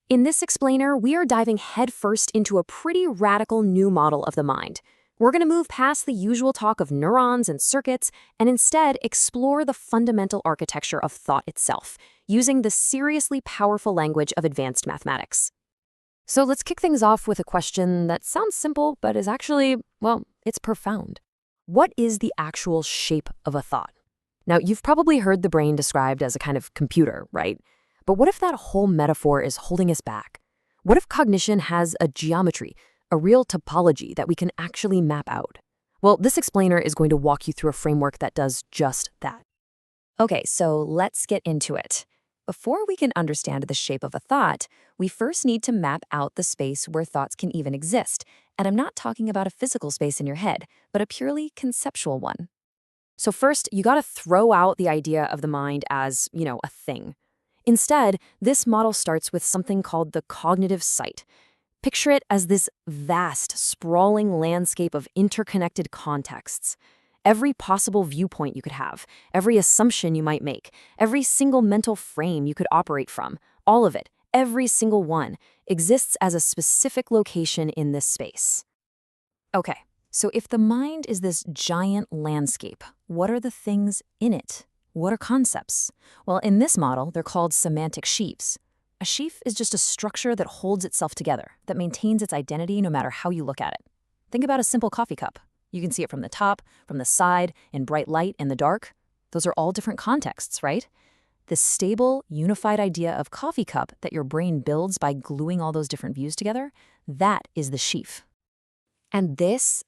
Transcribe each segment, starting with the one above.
In this explainer, we are diving headfirst into a pretty radical new model of the mind. We're going to move past the usual talk of neurons and circuits and instead explore the fundamental architecture of thought itself, using the seriously powerful language of advanced mathematics. So let's kick things off with a question that sounds simple, but is actually, well, it's profound. What is the actual shape of a thought? Now, you've probably heard the brain described as a kind of computer, right? But what if that whole metaphor is holding us back? What if cognition has a geometry, a real topology that we can actually map out? Well, this explainer is going to walk you through a framework that does just that. Okay, so let's get into it. Before we can understand the shape of a thought, we first need to map out the space where thoughts can even exist. And I'm not talking about a physical space in your head, but a purely conceptual one. So first, you got to throw out the idea of the mind as, a thing. Instead, this model starts with something called the cognitive site. Picture it as this vast, sprawling landscape of interconnected contexts. Every possible viewpoint you could have, every assumption you might make, every single mental frame you could operate from, all of it, every single one, exists as a specific location in this space. Okay, so if the mind is this giant landscape, what are the things in it? What are concepts? Well, in this model, they're called semantic sheaves. A sheaf is just a structure that holds itself together, that maintains its identity no matter how you look at it. Think about a simple coffee cup. You can see it from the top, from the side, in bright light, in the dark. Those are all different contexts, right? The stable, unified idea of coffee cup that your brain builds by gluing all those different views together, that is the sheaf. And this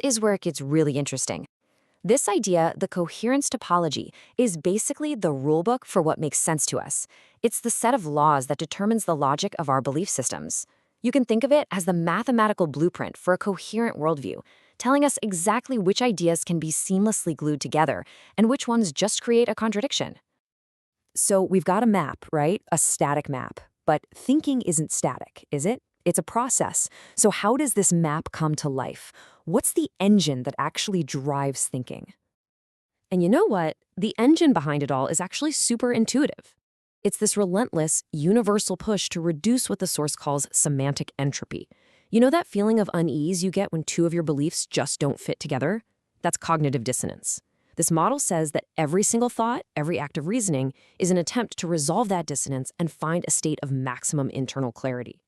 is where it gets really interesting. This idea, the coherence topology, is basically the rulebook for what makes sense to us. It's the set of laws that determines the logic of our belief systems. You can think of it as the mathematical blueprint for a coherent worldview, telling us exactly which ideas can be seamlessly glued together and which ones just create a contradiction. So we've got a map, right? A static map. But thinking isn't static, is it? It's a process. So how does this map come to life? What's the engine that actually drives thinking? And you know what? The engine behind it all is actually super intuitive. It's this relentless, universal push to reduce what the source calls semantic entropy. You know that feeling of unease you get when two of your beliefs just don't fit together? That's cognitive dissonance. This model says that every single thought, every act of reasoning, is an attempt to resolve that dissonance and find a state of maximum internal clarity.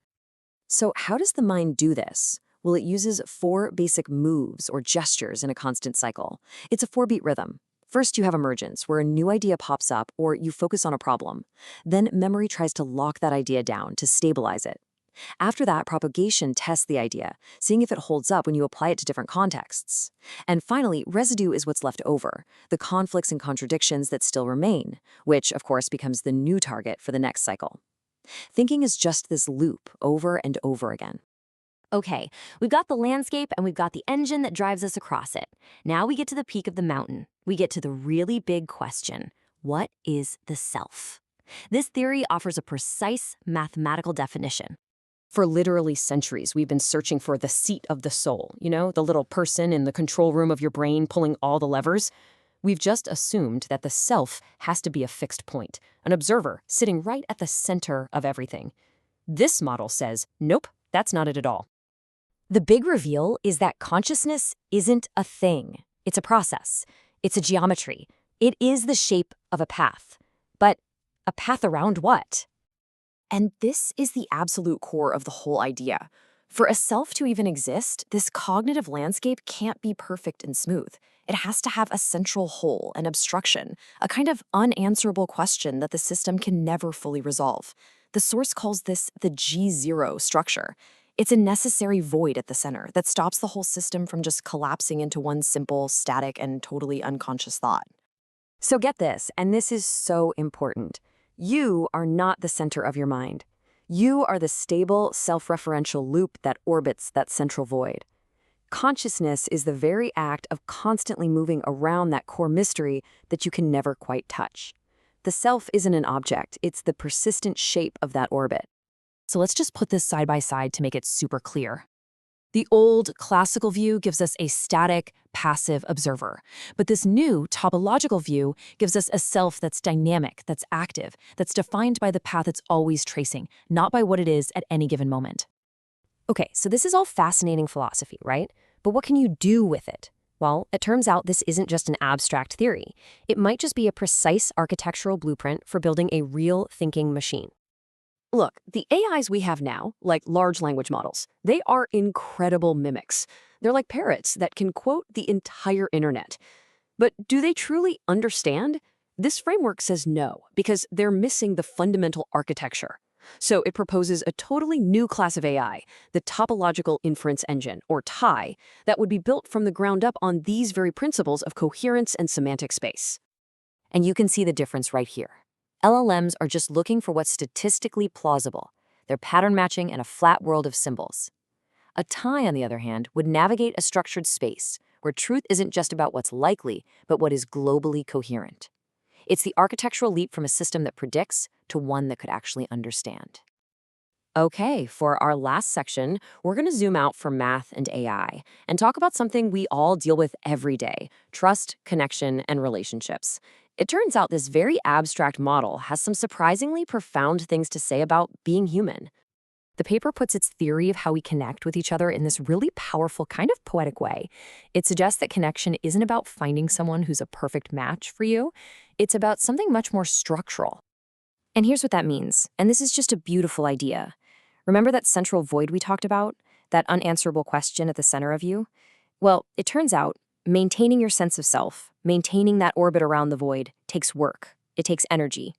So how does the mind do this? Well, it uses 4 basic moves or gestures in a constant cycle. It's a 4-beat rhythm. First, you have emergence, where a new idea pops up or you focus on a problem. Then memory tries to lock that idea down to stabilize it. After that, propagation tests the idea, seeing if it holds up when you apply it to different contexts. And finally, residue is what's left over, the conflicts and contradictions that still remain, which, of course, becomes the new target for the next cycle. Thinking is just this loop over and over again. Okay, we've got the landscape and we've got the engine that drives us across it. Now we get to the peak of the mountain. We get to the really big question. What is the self? This theory offers a precise mathematical definition. For literally centuries, we've been searching for the seat of the soul, the little person in the control room of your brain pulling all the levers. We've just assumed that the self has to be a fixed point, an observer sitting right at the center of everything. This model says, nope, that's not it at all. The big reveal is that consciousness isn't a thing. It's a process. It's a geometry. It is the shape of a path. But a path around what? And this is the absolute core of the whole idea. For a self to even exist, this cognitive landscape can't be perfect and smooth. It has to have a central hole, an obstruction, a kind of unanswerable question that the system can never fully resolve. The source calls this the G0 structure. It's a necessary void at the center that stops the whole system from just collapsing into one simple, static, and totally unconscious thought. So get this, and this is so important. You are not the center of your mind. You are the stable, self-referential loop that orbits that central void. Consciousness is the very act of constantly moving around that core mystery that you can never quite touch. The self isn't an object, it's the persistent shape of that orbit. So let's just put this side by side to make it super clear. The old classical view gives us a static, passive observer. But this new topological view gives us a self that's dynamic, that's active, that's defined by the path it's always tracing, not by what it is at any given moment. Okay, so this is all fascinating philosophy, right? But what can you do with it? Well, it turns out this isn't just an abstract theory. It might just be a precise architectural blueprint for building a real thinking machine. Look, the AIs we have now, like large language models, they are incredible mimics. They're like parrots that can quote the entire internet. But do they truly understand? This framework says no, because they're missing the fundamental architecture. So it proposes a totally new class of AI, the topological inference engine, or TI, that would be built from the ground up on these very principles of coherence and semantic space. And you can see the difference right here. LLMs are just looking for what's statistically plausible. They're pattern matching in a flat world of symbols. A TI, on the other hand, would navigate a structured space where truth isn't just about what's likely, but what is globally coherent. It's the architectural leap from a system that predicts to one that could actually understand. Okay, for our last section, we're going to zoom out from math and AI and talk about something we all deal with every day: trust, connection, and relationships. It turns out this very abstract model has some surprisingly profound things to say about being human. The paper puts its theory of how we connect with each other in this really powerful, kind of poetic way. It suggests that connection isn't about finding someone who's a perfect match for you. It's about something much more structural. And here's what that means, and this is just a beautiful idea. Remember that central void we talked about? That unanswerable question at the center of you? Well, it turns out maintaining your sense of self, maintaining that orbit around the void, takes work. It takes energy.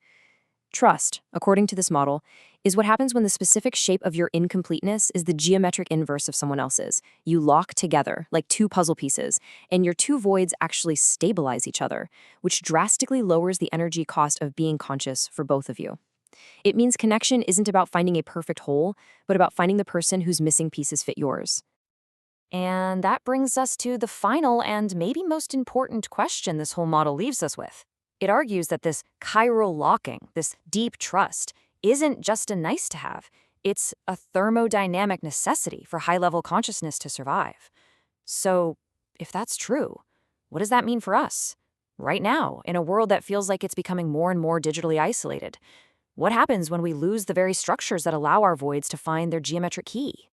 Trust, according to this model, is what happens when the specific shape of your incompleteness is the geometric inverse of someone else's. You lock together like two puzzle pieces, and your two voids actually stabilize each other, which drastically lowers the energy cost of being conscious for both of you. It means connection isn't about finding a perfect whole, but about finding the person whose missing pieces fit yours. And that brings us to the final and maybe most important question this whole model leaves us with. It argues that this chiral locking, this deep trust, isn't just a nice to have. It's a thermodynamic necessity for high-level consciousness to survive. So, if that's true, what does that mean for us? Right now, in a world that feels like it's becoming more and more digitally isolated, what happens when we lose the very structures that allow our voids to find their geometric key?